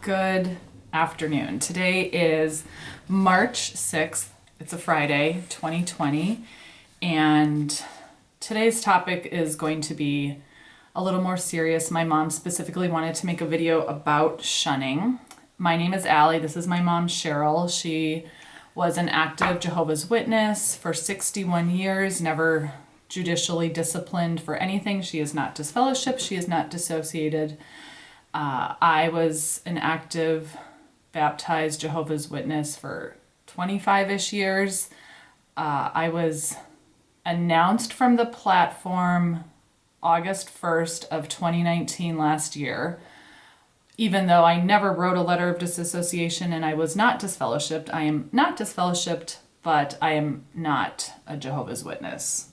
Good afternoon. Today is March 6th. It's a Friday, 2020, and today's topic is going to be a little more serious. My mom specifically wanted to make a video about shunning. My name is Allie. This is my mom, Cheryl. She was an active Jehovah's Witness for 61 years, never judicially disciplined for anything. She is not disfellowshipped. She is not dissociated. I was an active baptized Jehovah's Witness for 25-ish years. I was announced from the platform August 1st of 2019 last year. Even though I never wrote a letter of disassociation and I was not disfellowshipped, I am not disfellowshipped, but I am not a Jehovah's Witness.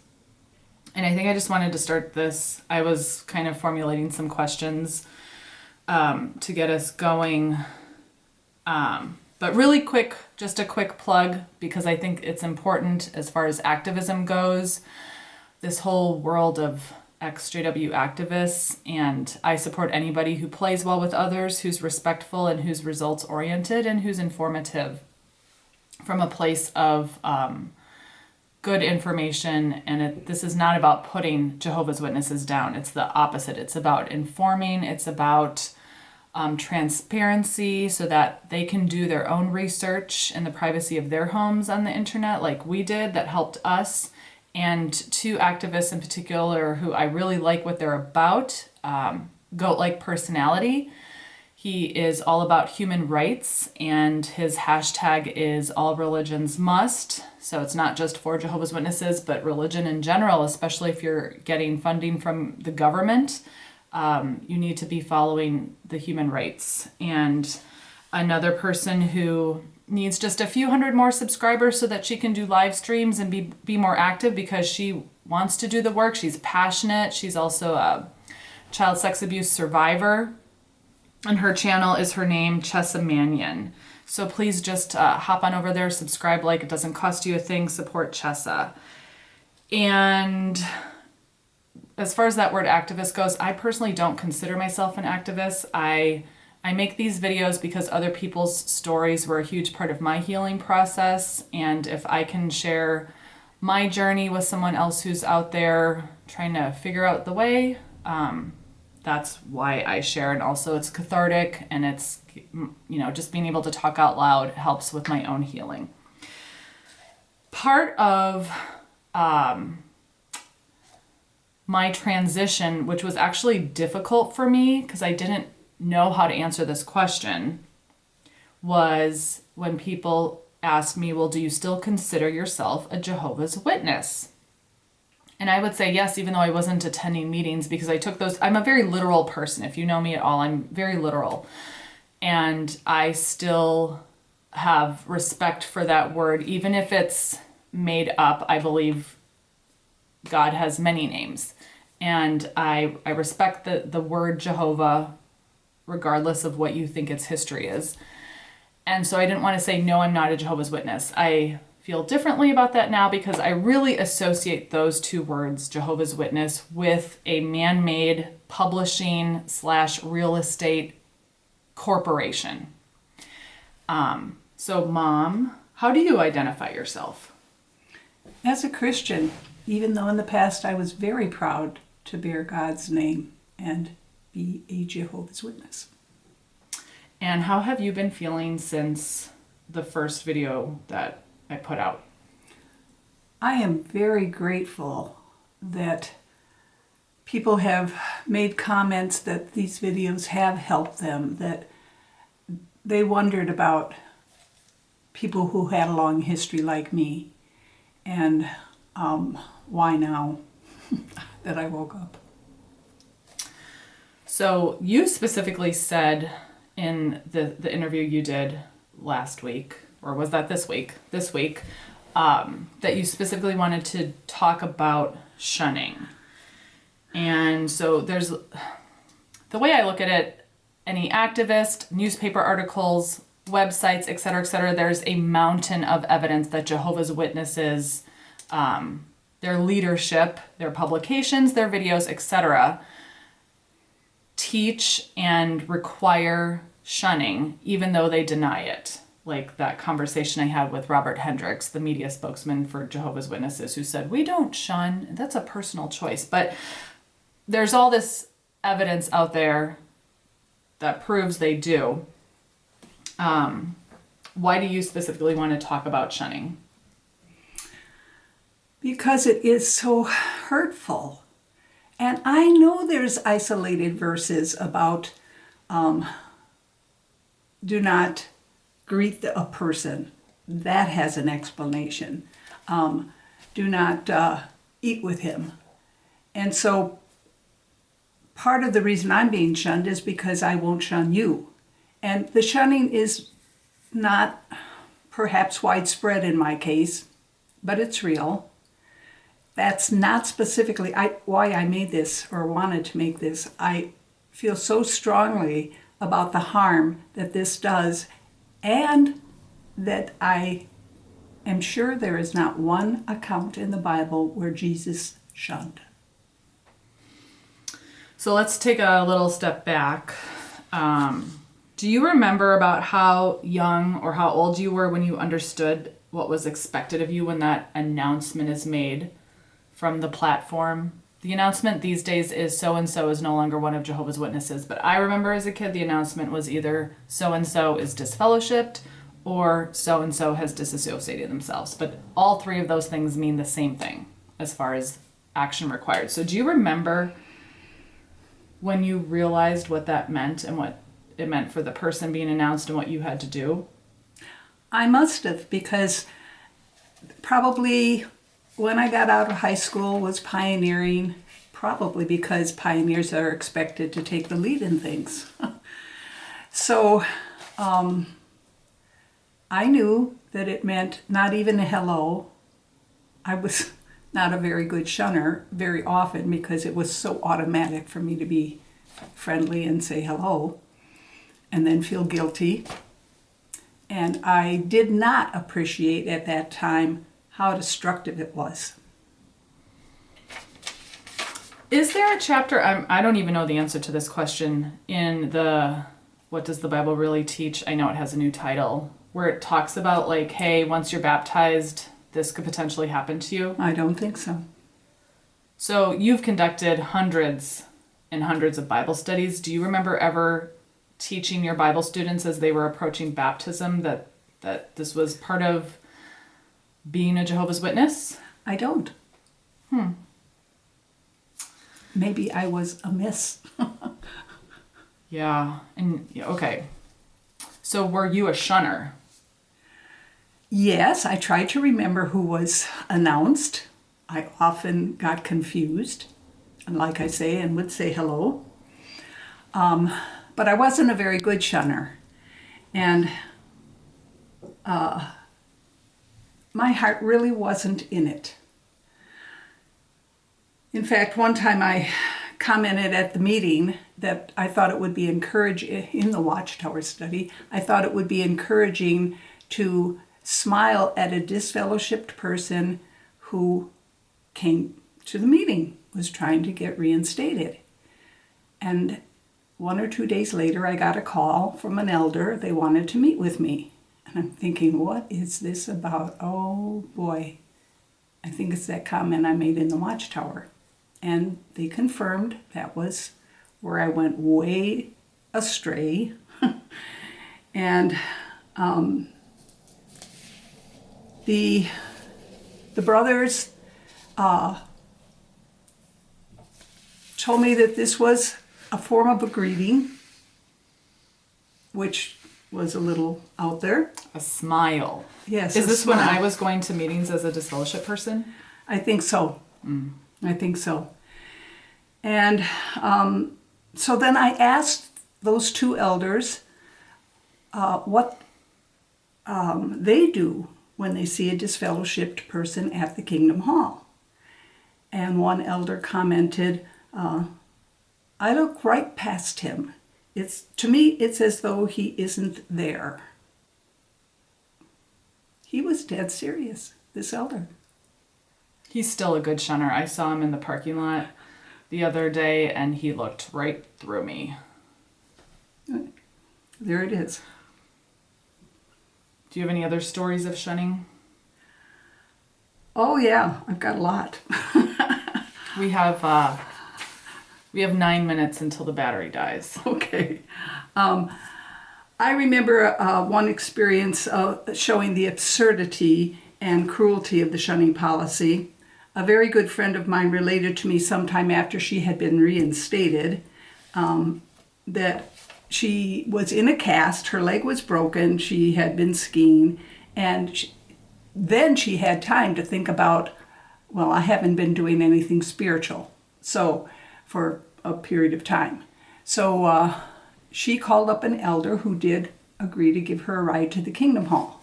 And I think I just wanted to start this. I was kind of formulating some questions to get us going. But really quick, just a quick plug, because I think it's important as far as activism goes, this whole world of ex-JW activists, and I support anybody who plays well with others, who's respectful and who's results oriented and who's informative from a place of good information. And this is not about putting Jehovah's Witnesses down. It's the opposite. It's about informing. It's about transparency so that they can do their own research in the privacy of their homes on the internet like we did. That helped us. And two activists in particular who I really like what they're about, Goat-like personality. He is all about human rights, and his hashtag is all religions must. So it's not just for Jehovah's Witnesses, but religion in general, especially if you're getting funding from the government. You need to be following the human rights. And another person who needs just a few hundred more subscribers so that she can do live streams and be more active because she wants to do the work. She's passionate. She's also a child sex abuse survivor. And her channel is her name, Chessa Mannion. So please just hop on over there, subscribe, like. It doesn't cost you a thing. Support Chessa. And as far as that word activist goes, I personally don't consider myself an activist. I make these videos because other people's stories were a huge part of my healing process. And if I can share my journey with someone else who's out there trying to figure out the way, that's why I share. And also it's cathartic, and it's, just being able to talk out loud helps with my own healing. Part of my transition, which was actually difficult for me because I didn't know how to answer this question, was when people asked me, well, do you still consider yourself a Jehovah's Witness? And I would say yes, even though I wasn't attending meetings, because I took those. I'm a very literal person. If you know me at all, I'm very literal. And I still have respect for that word, even if it's made up. I believe God has many names. And I respect the word Jehovah, regardless of what you think its history is. And so I didn't want to say, no, I'm not a Jehovah's Witness. I feel differently about that now because I really associate those two words, Jehovah's Witness, with a man-made publishing / real estate corporation. So Mom, how do you identify yourself? As a Christian, even though in the past I was very proud to bear God's name and be a Jehovah's Witness. And how have you been feeling since the first video that I put out? I am very grateful that people have made comments that these videos have helped them, that they wondered about people who had a long history like me, and why now that I woke up. So you specifically said in the interview you did last week, or was that this week, that you specifically wanted to talk about shunning. And so there's, the way I look at it, any activist, newspaper articles, websites, et cetera, there's a mountain of evidence that Jehovah's Witnesses, their leadership, their publications, their videos, etc., teach and require shunning, even though they deny it. Like that conversation I had with Robert Hendriks, the media spokesman for Jehovah's Witnesses, who said, we don't shun, that's a personal choice. But there's all this evidence out there that proves they do. Why do you specifically want to talk about shunning? Because it is so hurtful. And I know there's isolated verses about do not greet a person. That has an explanation. Do not eat with him. And so part of the reason I'm being shunned is because I won't shun you. And the shunning is not perhaps widespread in my case, but it's real. That's not specifically why I made this or wanted to make this. I feel so strongly about the harm that this does, and that I am sure there is not one account in the Bible where Jesus shunned. So let's take a little step back. Do you remember about how young or how old you were when you understood what was expected of you when that announcement is made from the platform? The announcement these days is so-and-so is no longer one of Jehovah's Witnesses. But I remember as a kid, the announcement was either so-and-so is disfellowshipped or so-and-so has disassociated themselves. But all three of those things mean the same thing as far as action required. So do you remember when you realized what that meant and what it meant for the person being announced and what you had to do? I must have, because probably when I got out of high school was pioneering, probably because pioneers are expected to take the lead in things. So I knew that it meant not even a hello. I was not a very good shunner very often because it was so automatic for me to be friendly and say hello and then feel guilty. And I did not appreciate at that time how destructive it was. Is there a chapter, I don't even know the answer to this question, in the What Does the Bible Really Teach? I know it has a new title, where it talks about like, hey, once you're baptized, this could potentially happen to you? I don't think so. So you've conducted hundreds and hundreds of Bible studies. Do you remember ever teaching your Bible students as they were approaching baptism that this was part of being a Jehovah's Witness? I don't. Maybe I was amiss. Yeah. And okay. So were you a shunner? Yes, I tried to remember who was announced. I often got confused, and like I say, and would say hello. But I wasn't a very good shunner. And my heart really wasn't in it. In fact, one time I commented at the meeting that I thought it would be encouraging, in the Watchtower study, I thought it would be encouraging to smile at a disfellowshipped person who came to the meeting, was trying to get reinstated. And 1 or 2 days later, I got a call from an elder. They wanted to meet with me. And I'm thinking, what is this about? Oh boy. I think it's that comment I made in the Watchtower. And they confirmed that was where I went way astray. And the brothers told me that this was a form of a greeting, which was a little out there. A smile. Yes. Is a this smile. when I was going to meetings as a disfellowship person? I think so. I think so. And so then I asked those two elders what they do when they see a disfellowshipped person at the Kingdom Hall. And one elder commented, I look right past him. To me, it's as though he isn't there. He was dead serious, this elder. He's still a good shunner. I saw him in the parking lot the other day, and he looked right through me. there it is. Do you have any other stories of shunning? Oh yeah, I've got a lot. We have 9 minutes until the battery dies. Okay. I remember one experience showing the absurdity and cruelty of the shunning policy. A very good friend of mine related to me sometime after she had been reinstated that she was in a cast, her leg was broken, she had been skiing, and then she had time to think about, well, I haven't been doing anything spiritual, so for a period of time. So she called up an elder who did agree to give her a ride to the Kingdom Hall.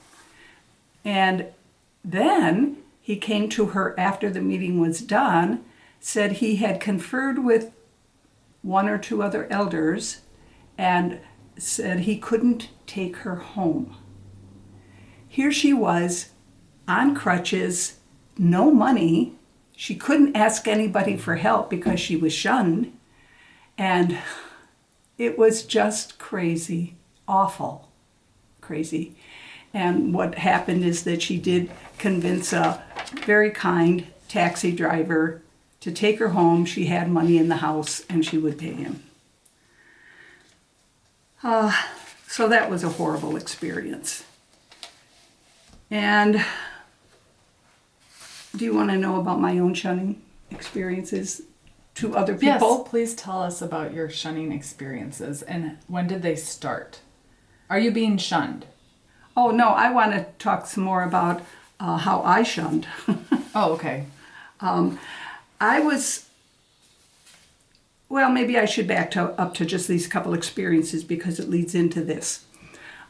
And then he came to her after the meeting was done, said he had conferred with one or two other elders and said he couldn't take her home. Here she was on crutches, no money. She couldn't ask anybody for help because she was shunned. And it was just crazy, awful, crazy. And what happened is that she did convince a very kind taxi driver to take her home. She had money in the house and she would pay him. So that was a horrible experience. And do you want to know about my own shunning experiences to other people? Yes, please tell us about your shunning experiences and when did they start? Are you being shunned? Oh, no, I want to talk some more about how I shunned. Oh, okay. I was, well, maybe I should back up to just these couple experiences because it leads into this.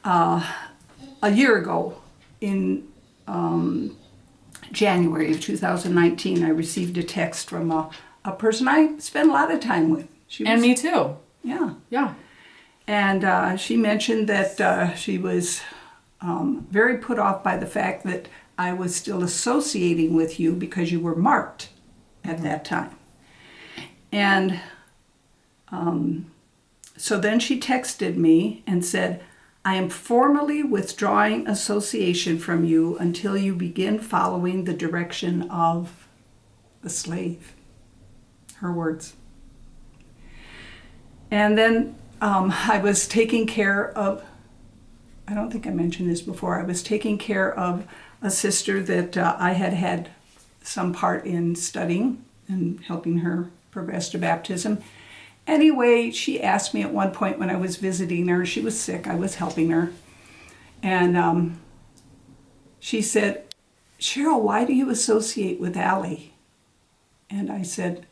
A year ago, in January of 2019, I received a text from a person I spent a lot of time with. And me too. Yeah. Yeah. And she mentioned that she was very put off by the fact that I was still associating with you because you were marked at that time. And so then she texted me and said, I am formally withdrawing association from you until you begin following the direction of the slave. Her words. And then I was taking care of, I don't think I mentioned this before, I was taking care of a sister that I had had some part in studying and helping her progress to baptism. Anyway, she asked me at one point when I was visiting her, she was sick, I was helping her, and she said, Cheryl, why do you associate with Allie? And I said,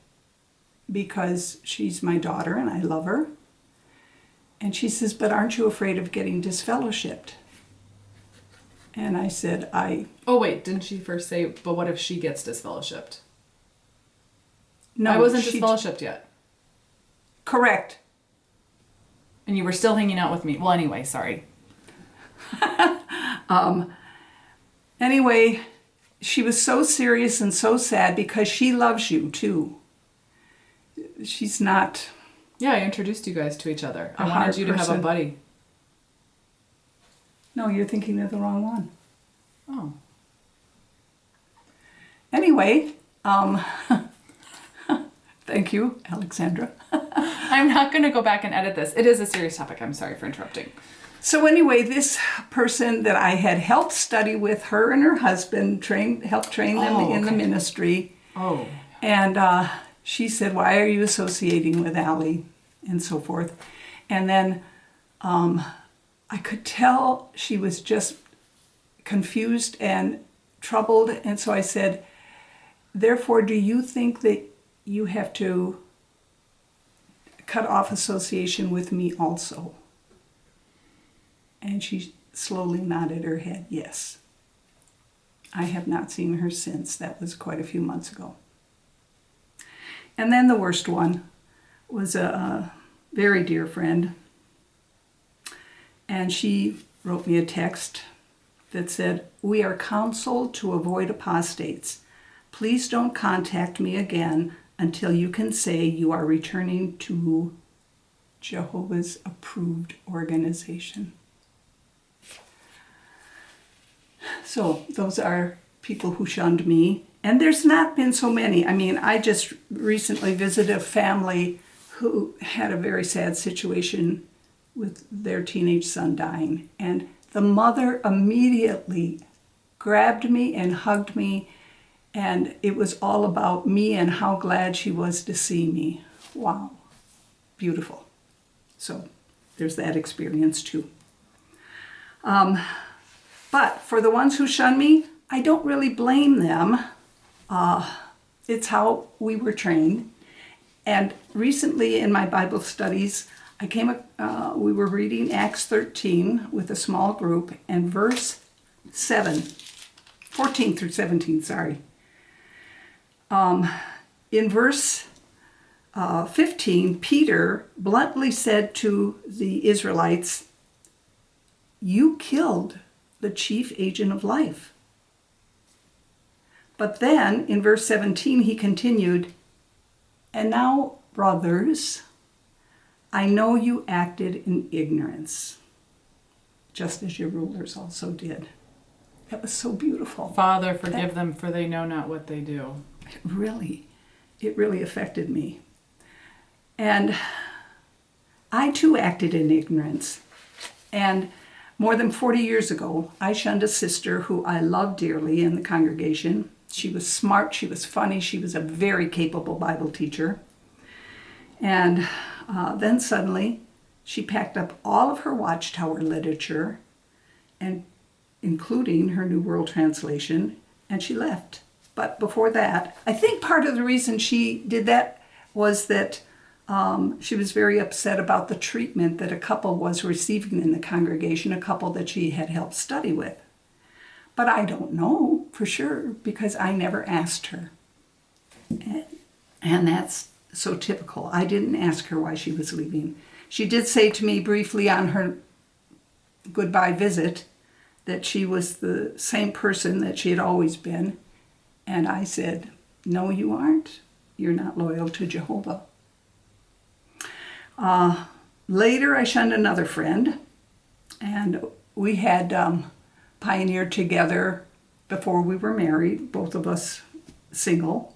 because she's my daughter and I love her. And she says, but aren't you afraid of getting disfellowshipped? And I said, Oh, wait, didn't she first say, but what if she gets disfellowshipped? No, I wasn't disfellowshipped yet. Correct. And you were still hanging out with me. Well, anyway, sorry. Anyway, she was so serious and so sad because she loves you too. She's not... Yeah, I introduced you guys to each other. I A wanted hard you to have a person. buddy. No, you're thinking of the wrong one. Oh. Anyway, thank you, Alexandra. I'm not going to go back and edit this. It is a serious topic. I'm sorry for interrupting. So anyway, this person that I had helped study with, her and her husband, helped train them in the ministry. Oh. And she said, why are you associating with Allie? And so forth. And then I could tell she was just confused and troubled. And so I said, therefore, do you think that you have to cut off association with me also? And she slowly nodded her head, yes. I have not seen her since. That was quite a few months ago. And then the worst one was a very dear friend. And she wrote me a text that said, we are counseled to avoid apostates. Please don't contact me again until you can say you are returning to Jehovah's approved organization. So those are people who shunned me. And there's not been so many. I mean, I just recently visited a family who had a very sad situation with their teenage son dying. And the mother immediately grabbed me and hugged me. And it was all about me and how glad she was to see me. Wow. Beautiful. So there's that experience too. But for the ones who shun me, I don't really blame them. It's how we were trained. And recently in my Bible studies, we were reading Acts 13 with a small group, and verse 14 through 17, sorry. In verse 15, Peter bluntly said to the Israelites, "You killed the chief agent of life." But then in verse 17, he continued, "And now, brothers, I know you acted in ignorance, just as your rulers also did." That was so beautiful. Father, forgive them, for they know not what they do. It really affected me. And I too acted in ignorance. And more than 40 years ago, I shunned a sister who I loved dearly in the congregation. She was smart, she was funny, she was a very capable Bible teacher. And then suddenly, she packed up all of her Watchtower literature, and including her New World Translation, and she left. But before that, I think part of the reason she did that was that she was very upset about the treatment that a couple was receiving in the congregation, a couple that she had helped study with. But I don't know for sure because I never asked her. And that's so typical. I didn't ask her why she was leaving. She did say to me briefly on her goodbye visit that she was the same person that she had always been. And I said, "No, you aren't. You're not loyal to Jehovah." Later, I shunned another friend, and we had pioneered together before we were married, both of us single.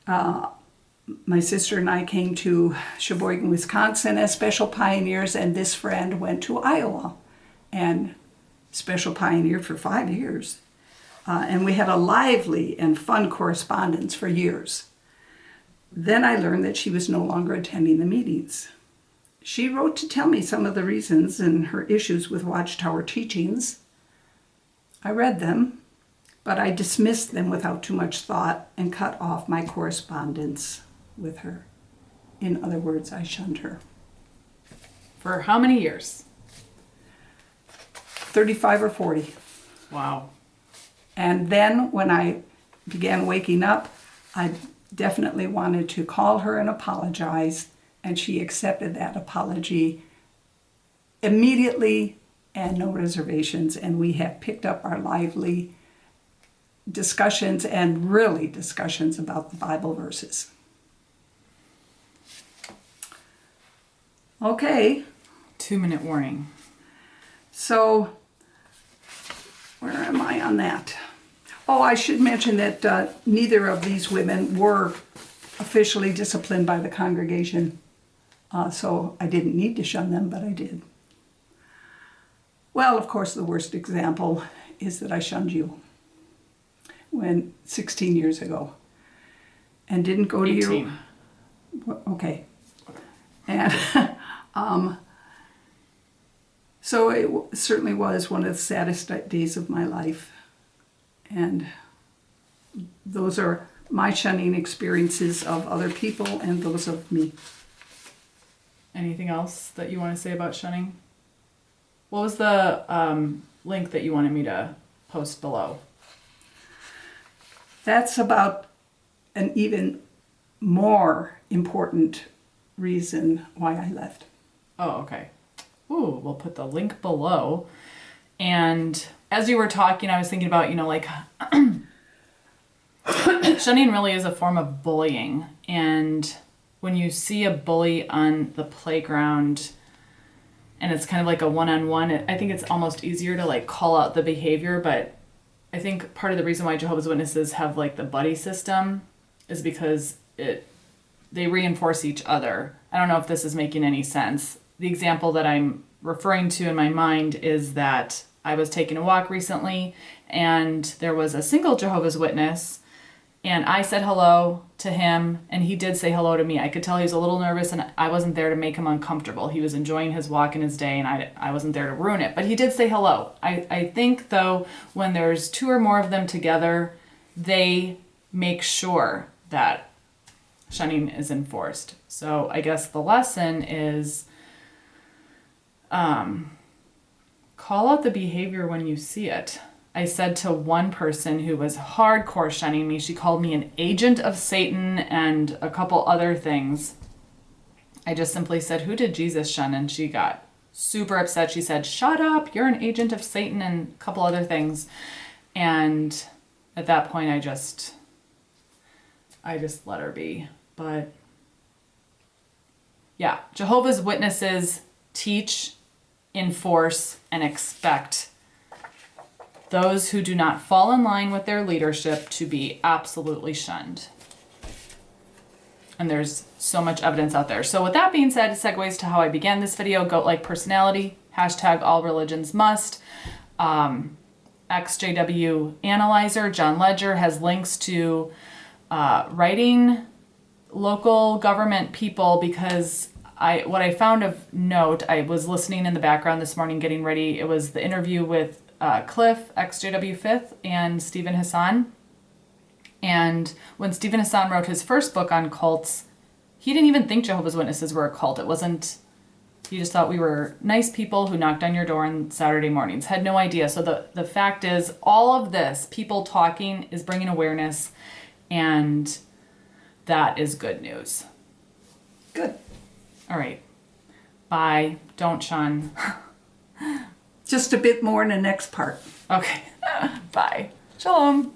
My sister and I came to Sheboygan, Wisconsin as special pioneers, and this friend went to Iowa and special pioneered for 5 years. And we had a lively and fun correspondence for years. Then I learned that she was no longer attending the meetings. She wrote to tell me some of the reasons and her issues with Watchtower teachings. I read them, but I dismissed them without too much thought and cut off my correspondence with her. In other words, I shunned her. For how many years? 35 or 40. Wow. And then when I began waking up, I definitely wanted to call her and apologize, and she accepted that apology immediately and no reservations, and we have picked up our lively discussions and really discussions about the Bible verses. Okay. 2-minute warning. So, where am I on that? Oh, I should mention that neither of these women were officially disciplined by the congregation. So I didn't need to shun them, but I did. Well, of course, the worst example is that I shunned you 16 years ago and didn't go to 18. Okay. And so it certainly was one of the saddest days of my life. And those are my shunning experiences of other people and those of me. Anything else that you want to say about shunning? What was the link that you wanted me to post below? That's about an even more important reason why I left. Oh, okay. Ooh, we'll put the link below. And as you were talking, I was thinking about, like shunning really is a form of bullying. And when you see a bully on the playground and it's kind of like a one-on-one, I think it's almost easier to like call out the behavior. But I think part of the reason why Jehovah's Witnesses have like the buddy system is because they reinforce each other. I don't know if this is making any sense. The example that I'm referring to in my mind is that I was taking a walk recently and there was a single Jehovah's Witness, and I said hello to him and he did say hello to me. I could tell he was a little nervous and I wasn't there to make him uncomfortable. He was enjoying his walk and his day, and I wasn't there to ruin it. But he did say hello. I think though, when there's two or more of them together, they make sure that shunning is enforced. So I guess the lesson is call out the behavior when you see it. I said to one person who was hardcore shunning me, she called me an agent of Satan and a couple other things. I just simply said, who did Jesus shun? And she got super upset. She said, shut up, you're an agent of Satan, and a couple other things. And at that point, I just let her be. But yeah, Jehovah's Witnesses teach, enforce, and expect those who do not fall in line with their leadership to be absolutely shunned. And there's so much evidence out there. So with that being said, it segues to how I began this video, goat-like personality, hashtag all religions must. XJW Analyzer, John Ledger, has links to writing local government people, because what I found of note, I was listening in the background this morning getting ready. It was the interview with Cliff, XJW Fifth, and Stephen Hassan. And when Stephen Hassan wrote his first book on cults, he didn't even think Jehovah's Witnesses were a cult. It wasn't, he just thought we were nice people who knocked on your door on Saturday mornings. Had no idea. So the fact is, all of this, people talking, is bringing awareness, and that is good news. Good. All right. Bye. Don't shun. Just a bit more in the next part. Okay. Bye. Shalom.